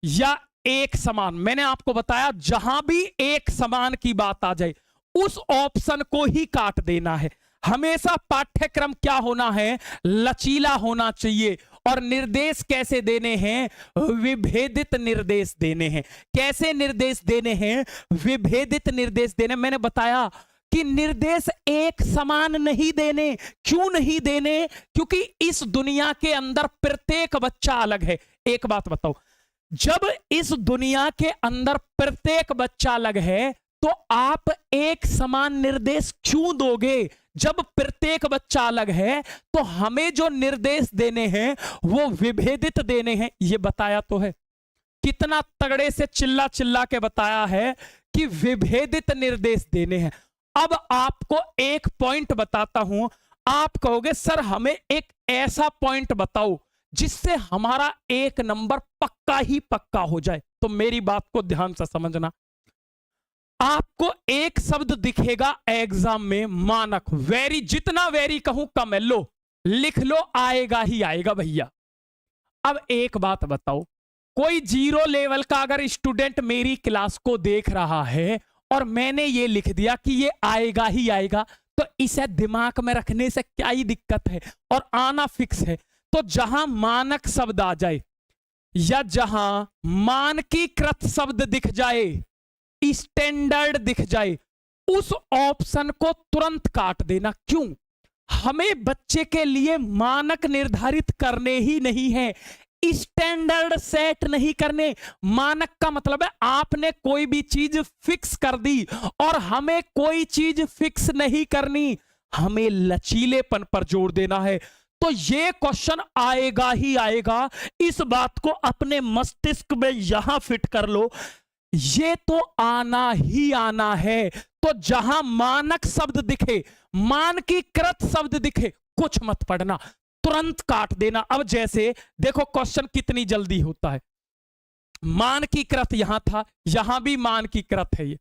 या एक समान। मैंने आपको बताया जहां भी एक समान की बात आ जाए उस ऑप्शन को ही काट देना है। हमेशा पाठ्यक्रम क्या होना है, लचीला होना चाहिए। और निर्देश कैसे देने हैं, विभेदित निर्देश देने हैं। कैसे निर्देश देने हैं, विभेदित निर्देश देने। मैंने बताया कि निर्देश एक समान नहीं देने। क्यों नहीं देने? क्योंकि इस दुनिया के अंदर प्रत्येक बच्चा अलग है। एक बात बताओ, जब इस दुनिया के अंदर प्रत्येक बच्चा अलग है तो आप एक समान निर्देश क्यों दोगे? जब प्रत्येक बच्चा अलग है तो हमें जो निर्देश देने हैं वो विभेदित देने हैं। ये बताया तो है, कितना तगड़े से चिल्ला चिल्ला के बताया है कि विभेदित निर्देश देने हैं। अब आपको एक पॉइंट बताता हूं, आप कहोगे सर हमें एक ऐसा पॉइंट बताओ जिससे हमारा एक नंबर पक्का ही पक्का हो जाए। तो मेरी बात को ध्यान से समझना, आपको एक शब्द दिखेगा एग्जाम में, मानक। वेरी, जितना वेरी कहूं कम है। लो लिख लो, आएगा ही आएगा भैया। अब एक बात बताओ, कोई जीरो लेवल का अगर स्टूडेंट मेरी क्लास को देख रहा है और मैंने ये लिख दिया कि ये आएगा ही आएगा, तो इसे दिमाग में रखने से क्या ही दिक्कत है, और आना फिक्स है। तो जहां मानक शब्द आ जाए या जहां मानकीकृत शब्द दिख जाए, स्टैंडर्ड दिख जाए, उस ऑप्शन को तुरंत काट देना। क्यों? हमें बच्चे के लिए मानक निर्धारित करने ही नहीं है, स्टैंडर्ड सेट नहीं करने। मानक का मतलब है आपने कोई भी चीज फिक्स कर दी, और हमें कोई चीज फिक्स नहीं करनी, हमें लचीलेपन पर जोर देना है। तो ये क्वेश्चन आएगा ही आएगा, इस बात को अपने मस्तिष्क में यहां फिट कर लो, ये तो आना ही आना है। तो जहां मानक शब्द दिखे, मानकीकृत शब्द दिखे, कुछ मत पढ़ना, तुरंत काट देना। अब जैसे देखो क्वेश्चन कितनी जल्दी होता है। मानकीकृत यहां था, यहां भी मानकीकृत है ये,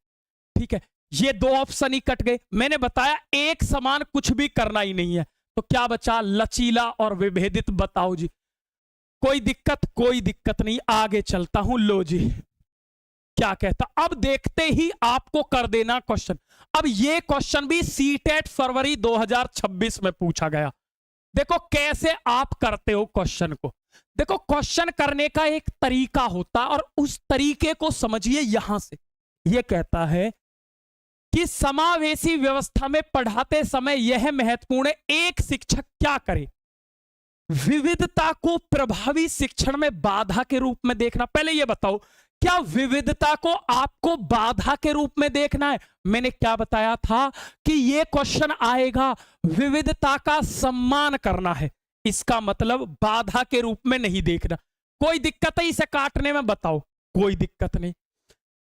ठीक है। ये दो ऑप्शन ही कट गए। मैंने बताया एक समान कुछ भी करना ही नहीं है, तो क्या बचा? लचीला और विभेदित। बताओ जी, कोई दिक्कत? कोई दिक्कत नहीं, आगे चलता हूं। लो जी, क्या कहता, अब देखते ही आपको कर देना क्वेश्चन। अब ये क्वेश्चन भी सीटेट फरवरी 2026 में पूछा गया। देखो कैसे आप करते हो क्वेश्चन को। देखो क्वेश्चन करने का एक तरीका होता, और उस तरीके को समझिए। यहां से ये कहता है कि समावेशी व्यवस्था में पढ़ाते समय यह महत्वपूर्ण है, एक शिक्षक क्या करे? विविधता को प्रभावी शिक्षण में बाधा के रूप में देखना। पहले यह बताओ क्या विविधता को आपको बाधा के रूप में देखना है? मैंने क्या बताया था कि यह क्वेश्चन आएगा, विविधता का सम्मान करना है, इसका मतलब बाधा के रूप में नहीं देखना। कोई दिक्कत है इसे काटने में? बताओ, कोई दिक्कत नहीं।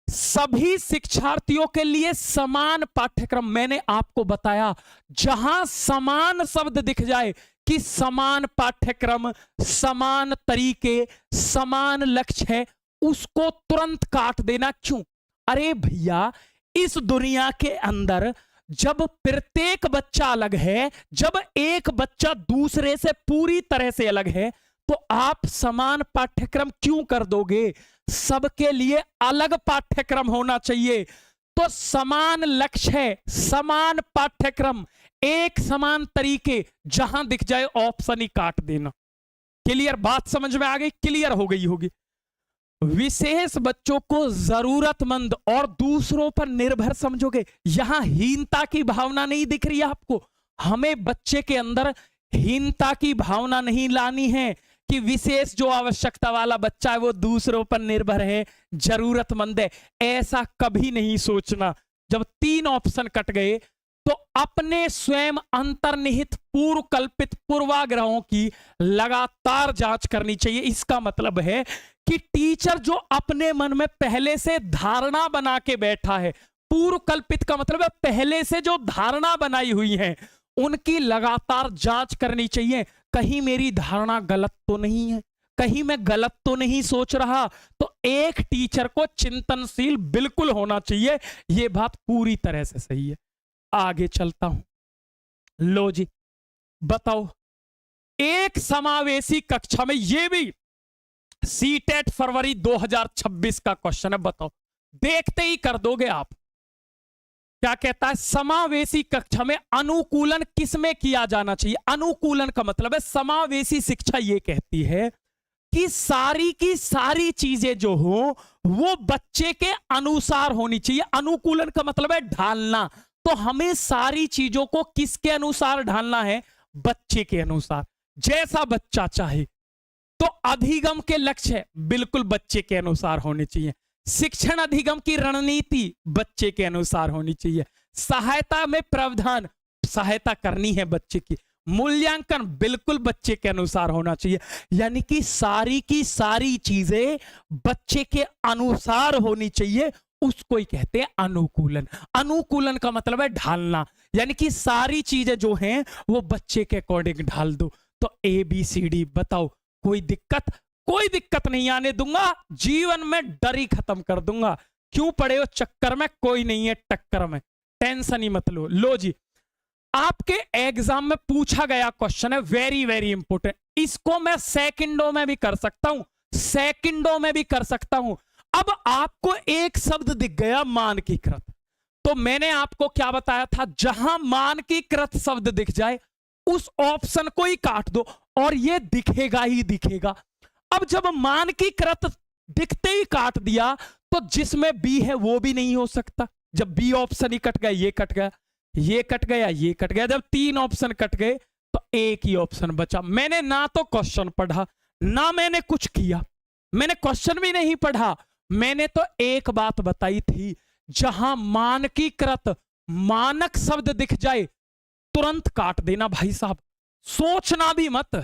सभी शिक्षार्थियों के लिए समान पाठ्यक्रम, मैंने आपको बताया जहां समान शब्द दिख जाए कि समान पाठ्यक्रम, समान तरीके, समान लक्ष्य है, उसको तुरंत काट देना। क्यों? अरे भैया, इस दुनिया के अंदर जब प्रत्येक बच्चा अलग है, जब एक बच्चा दूसरे से पूरी तरह से अलग है, तो आप समान पाठ्यक्रम क्यों कर दोगे? सबके लिए अलग पाठ्यक्रम होना चाहिए। तो समान लक्ष्य है, समान पाठ्यक्रम, एक समान तरीके, जहां दिख जाए ऑप्शन ही काट देना। क्लियर? बात समझ में आ गई? क्लियर हो गई होगी। विशेष बच्चों को जरूरतमंद और दूसरों पर निर्भर समझोगे। यहां हीनता की भावना नहीं दिख रही है आपको? हमें बच्चे के अंदर हीनता की भावना नहीं लानी है कि विशेष जो आवश्यकता वाला बच्चा है वो दूसरों पर निर्भर है, जरूरतमंद है, ऐसा कभी नहीं सोचना। जब 3 ऑप्शन कट गए तो अपने स्वयं अंतर्निहित पूर्व कल्पित पूर्वाग्रहों की लगातार जांच करनी चाहिए। इसका मतलब है कि टीचर जो अपने मन में पहले से धारणा बना के बैठा है, पूर्व कल्पित का मतलब है पहले से जो धारणा बनाई हुई है, उनकी लगातार जांच करनी चाहिए। कहीं मेरी धारणा गलत तो नहीं है, कहीं मैं गलत तो नहीं सोच रहा। तो एक टीचर को चिंतनशील बिल्कुल होना चाहिए, यह बात पूरी तरह से सही है। आगे चलता हूं। लो जी, बताओ, एक समावेशी कक्षा में, यह भी सीटेट फरवरी 2026 का क्वेश्चन है। बताओ, देखते ही कर दोगे आप। क्या कहता है? समावेशी कक्षा में अनुकूलन किसमें किया जाना चाहिए? अनुकूलन का मतलब है, समावेशी शिक्षा यह कहती है कि सारी की सारी चीजें जो हो वो बच्चे के अनुसार होनी चाहिए। अनुकूलन का मतलब है ढालना। तो हमें सारी चीजों को किसके अनुसार ढालना है? बच्चे के अनुसार, जैसा बच्चा चाहे। तो अधिगम के लक्ष्य बिल्कुल बच्चे के अनुसार होने चाहिए। शिक्षण अधिगम की रणनीति बच्चे के अनुसार होनी चाहिए। सहायता में प्रावधान, सहायता करनी है बच्चे की। मूल्यांकन बिल्कुल बच्चे के अनुसार होना चाहिए। यानी कि सारी की सारी चीजें बच्चे के अनुसार होनी चाहिए, उसको ही कहते हैं अनुकूलन। अनुकूलन का मतलब है ढालना, यानी कि सारी चीजें जो हैं वो बच्चे के अकॉर्डिंग ढाल दो। तो ABCD बताओ, कोई दिक्कत? कोई दिक्कत नहीं आने दूंगा, जीवन में डर ही खत्म कर दूंगा। क्यों पड़े हो चक्कर में? कोई नहीं है टक्कर में, टेंशन ही मत लो। लो जी, आपके एग्जाम में पूछा गया क्वेश्चन है, वेरी वेरी इंपोर्टेंट। इसको मैं सेकंडों में भी कर सकता हूं, सेकंडों में भी कर सकता हूं। अब आपको एक शब्द दिख गया, मानकीकृत। तो मैंने आपको क्या बताया था? जहां मानकीकृत शब्द दिख जाए उस ऑप्शन को ही काट दो और ये दिखेगा ही दिखेगा। अब जब मानकीकृत दिखते ही काट दिया तो जिसमें बी है वो भी नहीं हो सकता। जब बी ऑप्शन ही कट गया, ये कट गया, ये कट गया, ये कट गया, जब 3 ऑप्शन कट गए तो एक ही ऑप्शन बचा। मैंने ना तो क्वेश्चन पढ़ा, ना मैंने कुछ किया, मैंने क्वेश्चन भी नहीं पढ़ा। मैंने तो एक बात बताई थी, जहां मानकीकृत मानक शब्द दिख जाए तुरंत काट देना भाई साहब, सोचना भी मत,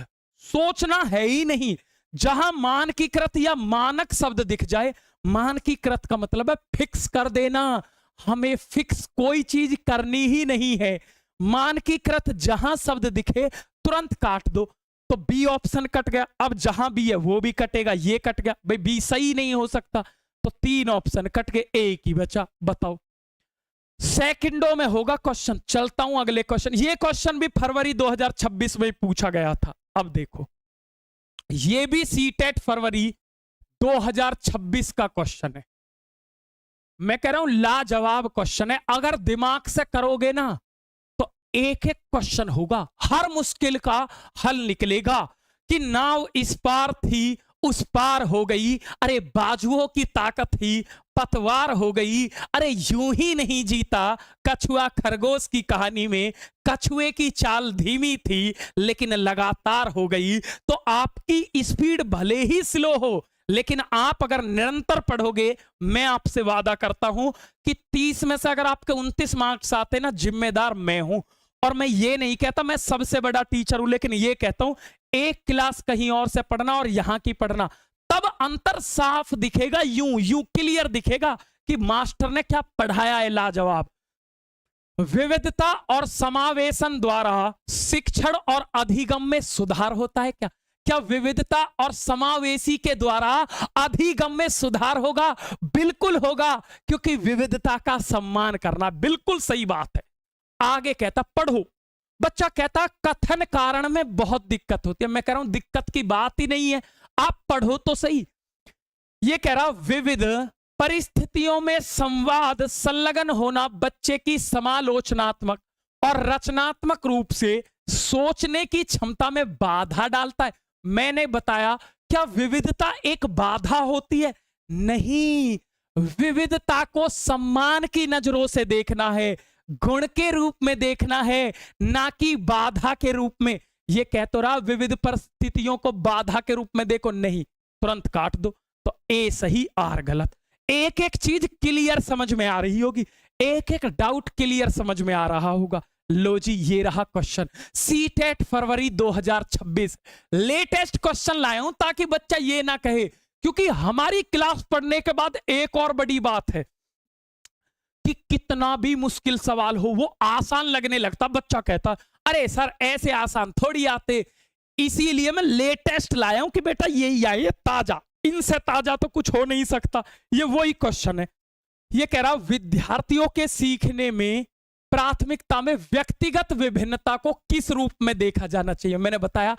सोचना है ही नहीं। जहां मानकीकृत या मानक शब्द दिख जाए, मानकीकृत का मतलब है फिक्स कर देना। हमें फिक्स कोई चीज करनी ही नहीं है। मानकीकृत जहां शब्द दिखे तुरंत काट दो। तो बी ऑप्शन कट गया, अब जहां बी है वो भी कटेगा, ये कट गया, भाई बी सही नहीं हो सकता। तो 3 ऑप्शन कट गए, एक ही बचा। बताओ, सेकंडों में होगा क्वेश्चन। चलता हूं अगले क्वेश्चन। ये क्वेश्चन भी फरवरी 2026 में पूछा गया था। अब देखो, ये भी सीटेट फरवरी 2026 का क्वेश्चन है। मैं कह रहा हूं लाजवाब क्वेश्चन है। अगर दिमाग से करोगे ना तो एक एक क्वेश्चन होगा, हर मुश्किल का हल निकलेगा। कि नाव इस पार थी उस पार हो गई, अरे बाजुओं की ताकत ही पतवार हो गई, अरे यूं ही नहीं जीता कछुआ खरगोश की कहानी में, कछुए की चाल धीमी थी लेकिन लगातार हो गई। तो आपकी स्पीड भले ही स्लो हो लेकिन आप अगर निरंतर पढ़ोगे, मैं आपसे वादा करता हूं कि 30 में से अगर आपके 29 मार्क्स आते ना, जिम्मेदार मैं हूं। और मैं ये नहीं कहता मैं सबसे बड़ा टीचर हूं, लेकिन ये कहता हूं एक क्लास कहीं और से पढ़ना और यहां की पढ़ना, तब अंतर साफ दिखेगा, यूं क्लियर दिखेगा कि मास्टर ने क्या पढ़ाया है। लाजवाब। विविधता और समावेशन द्वारा शिक्षण और अधिगम में सुधार होता है क्या? क्या विविधता और समावेशी के द्वारा अधिगम में सुधार होगा? बिल्कुल होगा, क्योंकि विविधता का सम्मान करना। बिल्कुल सही बात है। आगे कहता पढ़ो। बच्चा कहता कथन कारण में बहुत दिक्कत होती है। मैं कह रहा हूं दिक्कत की बात ही नहीं है, आप पढ़ो तो सही। ये कह रहा विविध परिस्थितियों में संवाद संलग्न होना बच्चे की समालोचनात्मक और रचनात्मक रूप से सोचने की क्षमता में बाधा डालता है। मैंने बताया क्या विविधता एक बाधा होती है? नहीं, विविधता को सम्मान की नजरों से देखना है, गुण के रूप में देखना है, ना कि बाधा के रूप में। ये कह तो रहा विविध परिस्थितियों को बाधा के रूप में देखो, नहीं, तुरंत काट दो। तो ए सही आर गलत। एक एक चीज क्लियर समझ में आ रही होगी, एक एक डाउट क्लियर समझ में आ रहा होगा। लो जी, ये रहा क्वेश्चन। सीटेट फरवरी 2026 लेटेस्ट क्वेश्चन लाया हूं ताकि बच्चा ये ना कहे, क्योंकि हमारी क्लास पढ़ने के बाद एक और बड़ी बात है कि कितना भी मुश्किल सवाल हो वो आसान लगने लगता। बच्चा कहता अरे सर ऐसे आसान थोड़ी आते, इसीलिए मैं लेटेस्ट लाया हूं कि बेटा यही आए, ताजा, इनसे ताजा तो कुछ हो नहीं सकता। ये वही क्वेश्चन है। ये कह रहा विद्यार्थियों के सीखने में प्राथमिकता में व्यक्तिगत विभिन्नता को किस रूप में देखा जाना चाहिए? मैंने बताया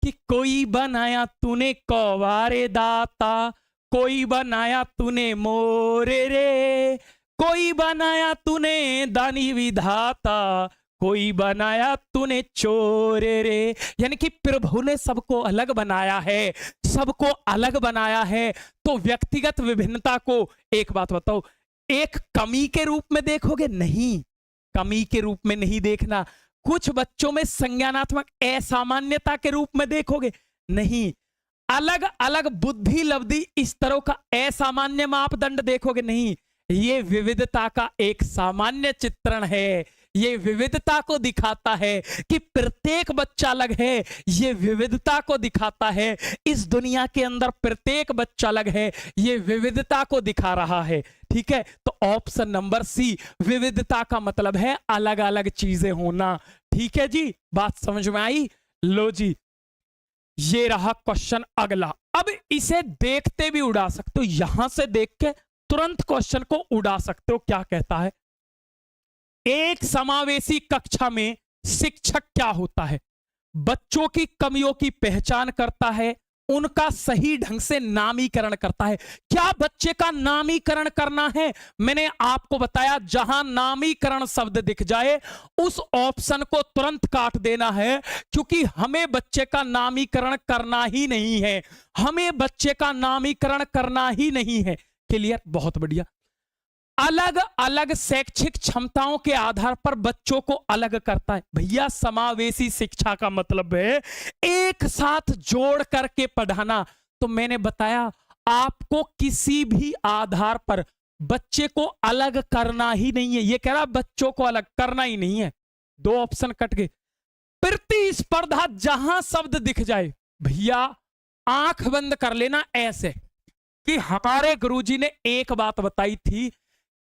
कि कोई बनाया तूने कौवारे दाता, कोई बनाया तूने मोरे रे, कोई बनाया तूने दानी विधाता, कोई बनाया तूने चोरे रे। यानी कि प्रभु ने सबको अलग बनाया है, सबको अलग बनाया है। तो व्यक्तिगत विभिन्नता को, एक बात बताओ, एक कमी के रूप में देखोगे? नहीं, कमी के रूप में नहीं देखना। कुछ बच्चों में संज्ञानात्मक असामान्यता के रूप में देखोगे? नहीं। अलग अलग बुद्धि लब्धि स्तरों का असामान्य मापदंड देखोगे? नहीं। ये विविधता का एक सामान्य चित्रण है। ये विविधता को दिखाता है कि प्रत्येक बच्चा अलग है। ये विविधता को दिखाता है इस दुनिया के अंदर प्रत्येक बच्चा अलग है। ये विविधता को दिखा रहा है। ठीक है, तो ऑप्शन नंबर सी, विविधता का मतलब है अलग अलग चीजें होना। ठीक है जी, बात समझ में आई? लो जी, ये रहा क्वेश्चन अगला। अब इसे देखते भी उड़ा सकते हो, यहां से देख के तुरंत क्वेश्चन को उड़ा सकते हो। क्या कहता है? एक समावेशी कक्षा में शिक्षक क्या होता है? बच्चों की कमियों की पहचान करता है, उनका सही ढंग से नामीकरण करता है। क्या बच्चे का नामीकरण करना है? मैंने आपको बताया जहां नामीकरण शब्द दिख जाए उस ऑप्शन को तुरंत काट देना है, क्योंकि हमें बच्चे का नामीकरण करना ही नहीं है। हमें बच्चे का नामीकरण करना ही नहीं है। क्लियर? बहुत बढ़िया। अलग अलग शैक्षिक क्षमताओं के आधार पर बच्चों को अलग करता है। भैया समावेशी शिक्षा का मतलब है एक साथ जोड़ करके पढ़ाना। तो मैंने बताया आपको किसी भी आधार पर बच्चे को अलग करना ही नहीं है। ये कह रहा बच्चों को अलग करना ही नहीं है। दो ऑप्शन कट गए। प्रतिस्पर्धा, जहां शब्द दिख जाए भैया आंख बंद कर लेना ऐसे कि हमारे गुरुजी ने एक बात बताई थी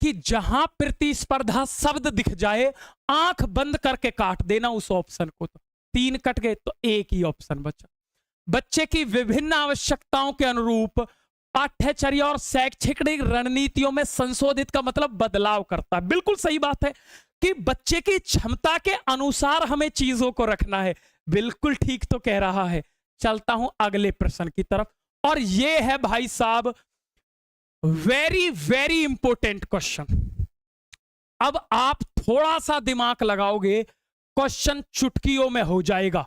कि जहां प्रतिस्पर्धा शब्द दिख जाए आंख बंद करके काट देना उस ऑप्शन को। तो 3 कट गए तो एक ही ऑप्शन बचा। बच्चे की विभिन्न आवश्यकताओं के अनुरूप पाठ्यचर्या और शैक्षिक रणनीतियों में संशोधित का मतलब बदलाव करता है। बिल्कुल सही बात है कि बच्चे की क्षमता के अनुसार हमें चीजों को रखना है। बिल्कुल ठीक तो कह रहा है। चलता हूं अगले प्रश्न की तरफ, और यह है भाई साहब वेरी वेरी इंपॉर्टेंट क्वेश्चन। अब आप थोड़ा सा दिमाग लगाओगे, क्वेश्चन चुटकियों में हो जाएगा।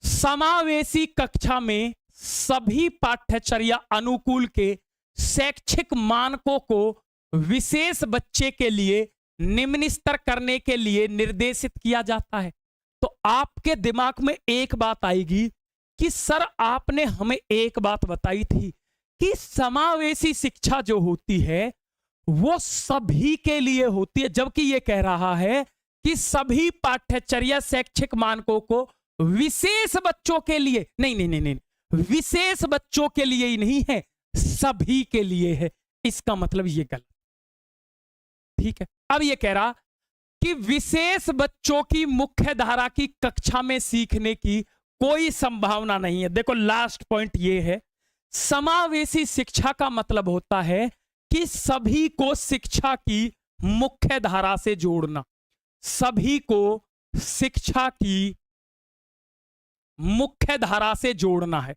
समावेशी कक्षा में सभी पाठ्यचर्या अनुकूल के शैक्षिक मानकों को विशेष बच्चे के लिए निम्न स्तर करने के लिए निर्देशित किया जाता है। तो आपके दिमाग में एक बात आएगी कि सर आपने हमें एक बात बताई थी कि समावेशी शिक्षा जो होती है वो सभी के लिए होती है, जबकि ये कह रहा है कि सभी पाठ्यचर्या शैक्षिक मानकों को विशेष बच्चों के लिए नहीं नहीं नहीं नहीं, विशेष बच्चों के लिए ही नहीं है, सभी के लिए है। इसका मतलब ये गलत। ठीक है, अब ये कह रहा कि विशेष बच्चों की मुख्य धारा की कक्षा में सीखने की कोई संभावना नहीं है। देखो लास्ट पॉइंट ये है, समावेशी शिक्षा का मतलब होता है कि सभी को शिक्षा की मुख्य धारा से जोड़ना, सभी को शिक्षा की मुख्य धारा से जोड़ना है,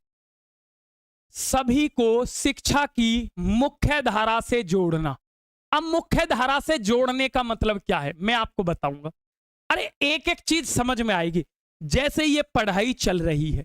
सभी को शिक्षा की मुख्य धारा से जोड़ना। अब मुख्य धारा से जोड़ने का मतलब क्या है मैं आपको बताऊंगा। अरे एक एक चीज समझ में आएगी। जैसे ये पढ़ाई चल रही है,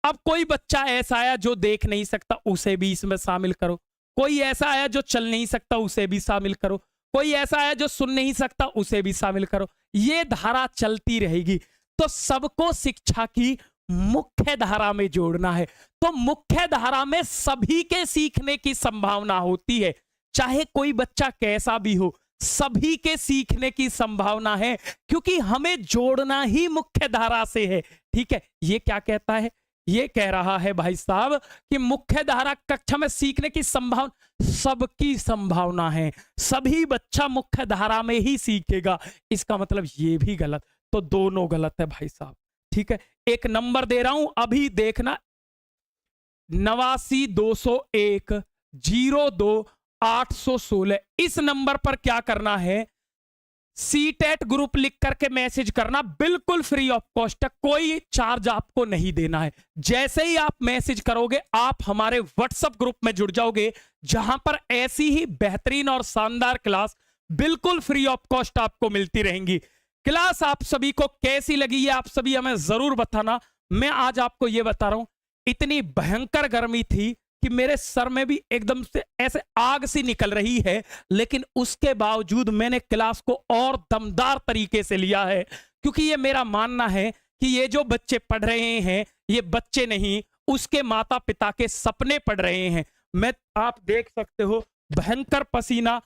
अब कोई बच्चा ऐसा आया जो देख नहीं सकता, उसे भी इसमें शामिल करो। कोई ऐसा आया जो चल नहीं सकता, उसे भी शामिल करो। कोई ऐसा आया जो सुन नहीं सकता, उसे भी शामिल करो। ये धारा चलती रहेगी। तो सबको शिक्षा की मुख्य धारा में जोड़ना है। तो मुख्य धारा में सभी के सीखने की संभावना होती है, चाहे कोई बच्चा कैसा भी हो, सभी के सीखने की संभावना है, क्योंकि हमें जोड़ना ही मुख्य धारा से है। ठीक है, ये क्या कहता है? ये कह रहा है भाई साहब कि मुख्य धारा कक्षा में सीखने की संभावना, सबकी संभावना है, सभी बच्चा मुख्य धारा में ही सीखेगा। इसका मतलब ये भी गलत। तो दोनों गलत है भाई साहब। ठीक है, एक नंबर दे रहा हूं, अभी देखना, 89-201 02 816। इस नंबर पर क्या करना है, सीटेट ग्रुप लिख करके मैसेज करना, बिल्कुल फ्री ऑफ कॉस्ट है, कोई चार्ज आपको नहीं देना है। जैसे ही आप मैसेज करोगे आप हमारे व्हाट्सएप ग्रुप में जुड़ जाओगे, जहां पर ऐसी ही बेहतरीन और शानदार क्लास बिल्कुल फ्री ऑफ कॉस्ट आपको मिलती रहेंगी। क्लास आप सभी को कैसी लगी ये आप सभी हमें जरूर बताना। मैं आज आपको ये बता रहा हूं, इतनी भयंकर गर्मी थी कि मेरे सर में भी एकदम से ऐसे आग सी निकल रही है, लेकिन उसके बावजूद मैंने क्लास को और दमदार तरीके से लिया है, क्योंकि ये मेरा मानना है कि ये जो बच्चे पढ़ रहे हैं ये बच्चे नहीं, उसके माता पिता के सपने पढ़ रहे हैं। मैं, आप देख सकते हो भयंकर पसीना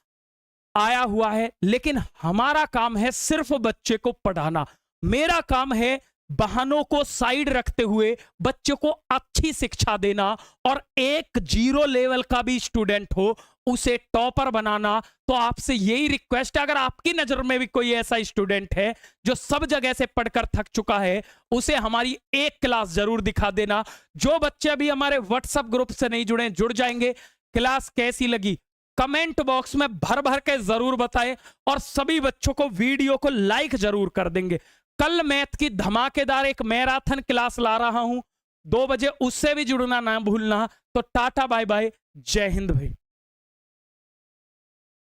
आया हुआ है, लेकिन हमारा काम है सिर्फ बच्चे को पढ़ाना। मेरा काम है बहानों को साइड रखते हुए बच्चे को अच्छी शिक्षा देना, और एक 0 लेवल का भी स्टूडेंट हो उसे टॉपर बनाना। तो आपसे यही रिक्वेस्ट है, अगर आपकी नजर में भी कोई ऐसा स्टूडेंट है जो सब जगह से पढ़कर थक चुका है, उसे हमारी एक क्लास जरूर दिखा देना। जो बच्चे अभी हमारे व्हाट्सएप ग्रुप से नहीं जुड़े, जुड़ जाएंगे। क्लास कैसी लगी कमेंट बॉक्स में भर भर के जरूर बताएं, और सभी बच्चों को वीडियो को लाइक जरूर कर देंगे। कल मैथ की धमाकेदार एक मैराथन क्लास ला रहा हूं 2 बजे, उससे भी जुड़ना ना भूलना। तो टाटा बाय बाय, जय हिंद भाई।